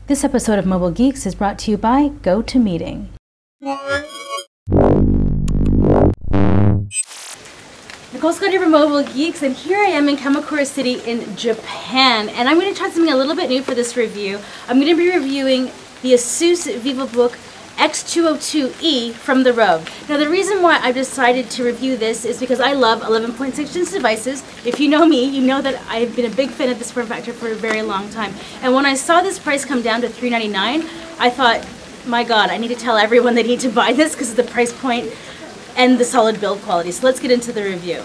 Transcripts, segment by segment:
This episode of Mobile Geeks is brought to you by GoToMeeting. Nicole Scott here from Mobile Geeks, and here I am in Kamakura City in Japan, and I'm going to try something a little bit new for this review. I'm going to be reviewing the Asus VivoBook X202E from the Rogue. Now the reason why I decided to review this is because I love 11.6-inch devices. If you know me, you know that I've been a big fan of this form factor for a very long time. And when I saw this price come down to $399, I thought, my God, I need to tell everyone they need to buy this because of the price point and the solid build quality. So let's get into the review.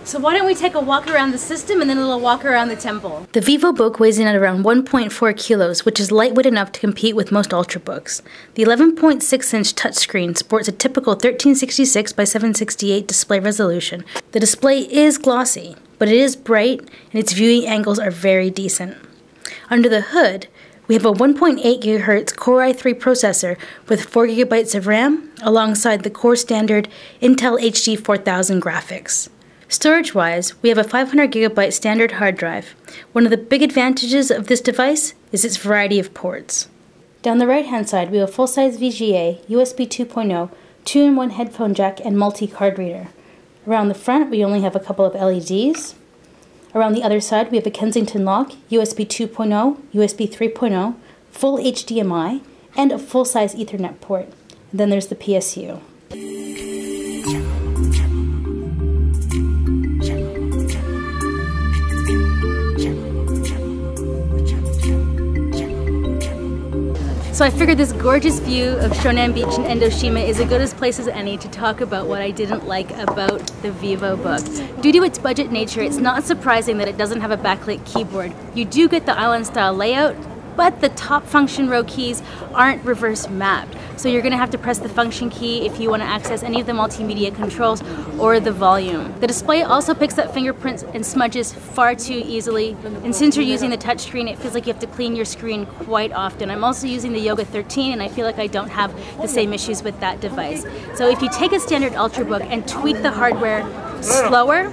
So why don't we take a walk around the system and then a little walk around the temple. The VivoBook weighs in at around 1.4 kilos, which is lightweight enough to compete with most Ultrabooks. The 11.6-inch touchscreen sports a typical 1366 by 768 display resolution. The display is glossy, but it is bright and its viewing angles are very decent. Under the hood, we have a 1.8 GHz Core i3 processor with 4 GB of RAM alongside the core standard Intel HD 4000 graphics. Storage-wise, we have a 500 GB standard hard drive. One of the big advantages of this device is its variety of ports. Down the right-hand side, we have a full-size VGA, USB 2.0, 2-in-1 headphone jack, and multi-card reader. Around the front, we only have a couple of LEDs. Around the other side, we have a Kensington lock, USB 2.0, USB 3.0, full HDMI, and a full-size Ethernet port. And then there's the PSU. So I figured this gorgeous view of Shonan Beach in Endoshima is as good a place as any to talk about what I didn't like about the VivoBook. Due to its budget nature, it's not surprising that it doesn't have a backlit keyboard. You do get the island style layout, but the top function row keys aren't reverse mapped. So you're gonna have to press the function key if you wanna access any of the multimedia controls or the volume. The display also picks up fingerprints and smudges far too easily. And since you're using the touchscreen, it feels like you have to clean your screen quite often. I'm also using the Yoga 13 and I feel like I don't have the same issues with that device. So if you take a standard Ultrabook and tweak the hardware slower,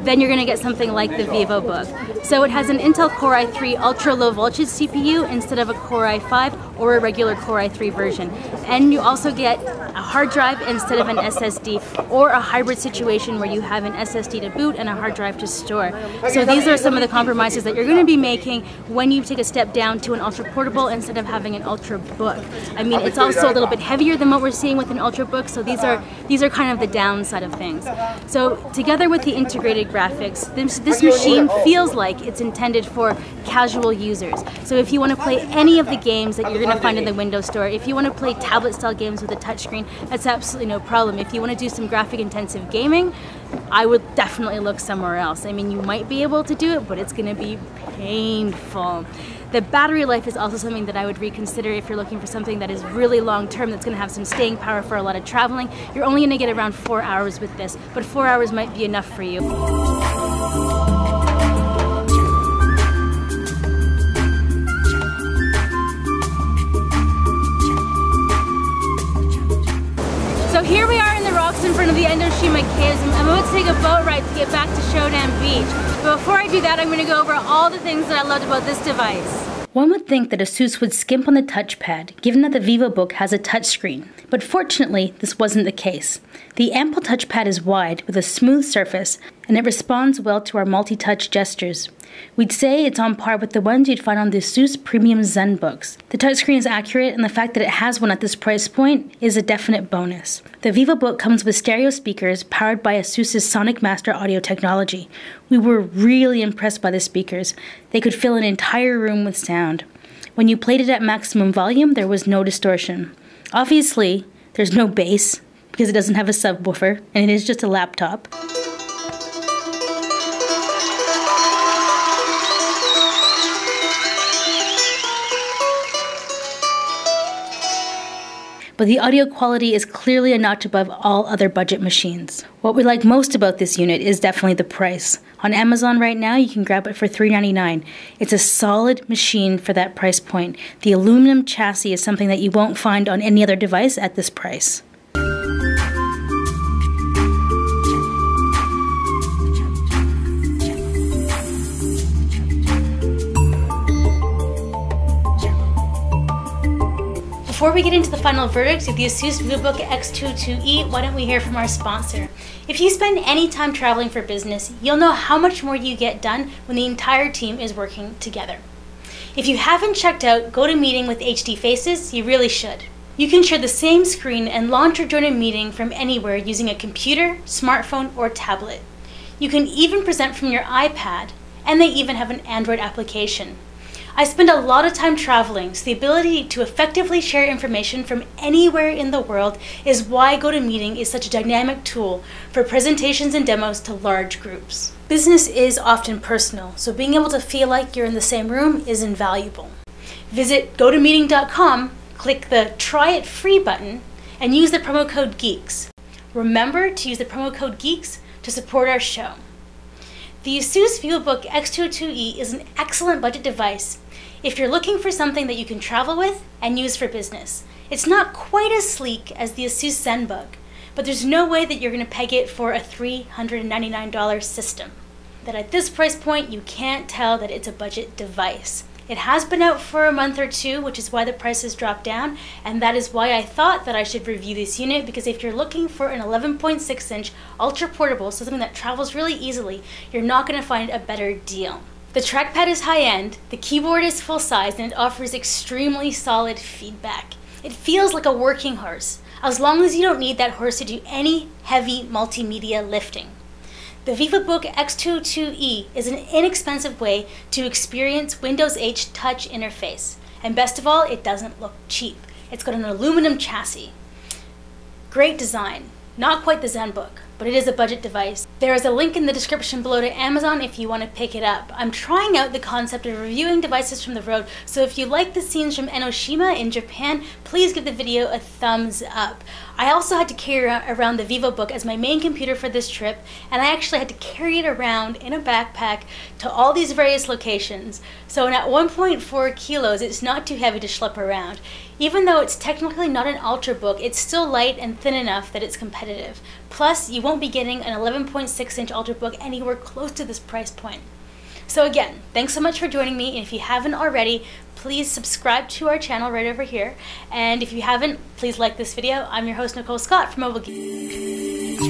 then you're going to get something like the VivoBook. So it has an Intel Core i3 ultra low voltage CPU instead of a Core i5 or a regular Core i3 version. And you also get a hard drive instead of an SSD, or a hybrid situation where you have an SSD to boot and a hard drive to store. So these are some of the compromises that you're going to be making when you take a step down to an ultra portable instead of having an Ultrabook. I mean, it's also a little bit heavier than what we're seeing with an Ultrabook, so these are kind of the downside of things. So together with the integrated graphics, this machine feels like it's intended for casual users. So if you want to play any of the games that you're going to find in the Windows Store, if you want to play tablet style games with a touchscreen, that's absolutely no problem. If you want to do some graphic intensive gaming, I would definitely look somewhere else. I mean, you might be able to do it, but it's going to be painful. The battery life is also something that I would reconsider if you're looking for something that is really long term, that's going to have some staying power for a lot of traveling. You're only going to get around 4 hours with this, but 4 hours might be enough for you. So here we are in the rocks in front of the Endoshima Caves. I'm about to take a boat ride to get back to Shonan Beach. But before I do that, I'm going to go over all the things that I loved about this device. One would think that Asus would skimp on the touchpad, given that the VivoBook has a touchscreen. But fortunately, this wasn't the case. The ample touchpad is wide, with a smooth surface, and it responds well to our multi-touch gestures. We'd say it's on par with the ones you'd find on the Asus Premium ZenBooks. The touchscreen is accurate, and the fact that it has one at this price point is a definite bonus. The VivoBook comes with stereo speakers powered by Asus's Sonic Master audio technology. We were really impressed by the speakers. They could fill an entire room with sound. When you played it at maximum volume, there was no distortion. Obviously, there's no bass, because it doesn't have a subwoofer, and it is just a laptop. But the audio quality is clearly a notch above all other budget machines. What we like most about this unit is definitely the price. On Amazon right now, you can grab it for $3.99. It's a solid machine for that price point. The aluminum chassis is something that you won't find on any other device at this price. Before we get into the final verdict of the Asus VivoBook X202E, why don't we hear from our sponsor? If you spend any time traveling for business, you'll know how much more you get done when the entire team is working together. If you haven't checked out GoToMeeting with HD Faces, you really should. You can share the same screen and launch or join a meeting from anywhere using a computer, smartphone, or tablet. You can even present from your iPad, and they even have an Android application. I spend a lot of time traveling, so the ability to effectively share information from anywhere in the world is why GoToMeeting is such a dynamic tool for presentations and demos to large groups. Business is often personal, so being able to feel like you're in the same room is invaluable. Visit gotomeeting.com, click the Try It Free button, and use the promo code GEEKS. Remember to use the promo code GEEKS to support our show. The Asus VivoBook X202E is an excellent budget device if you're looking for something that you can travel with and use for business. It's not quite as sleek as the Asus ZenBook, but there's no way that you're going to peg it for a $399 system. That at this price point, you can't tell that it's a budget device. It has been out for a month or two, which is why the price has dropped down, and that is why I thought that I should review this unit, because if you're looking for an 11.6-inch ultra portable, so something that travels really easily, you're not going to find a better deal. The trackpad is high-end, the keyboard is full-size, and it offers extremely solid feedback. It feels like a working horse, as long as you don't need that horse to do any heavy multimedia lifting. The VivoBook X202E is an inexpensive way to experience Windows 8 touch interface. And best of all, it doesn't look cheap. It's got an aluminum chassis. Great design. Not quite the ZenBook, but it is a budget device. There is a link in the description below to Amazon if you want to pick it up. I'm trying out the concept of reviewing devices from the road, so if you like the scenes from Enoshima in Japan, please give the video a thumbs up. I also had to carry around the VivoBook as my main computer for this trip, and I actually had to carry it around in a backpack to all these various locations. So at 1.4 kilos, it's not too heavy to schlep around. Even though it's technically not an ultrabook, it's still light and thin enough that it's competitive. Plus, you won't be getting an 11.6-inch ultrabook anywhere close to this price point. So again, thanks so much for joining me, and if you haven't already, please subscribe to our channel right over here. And if you haven't, please like this video. I'm your host, Nicole Scott from Mobile Geek.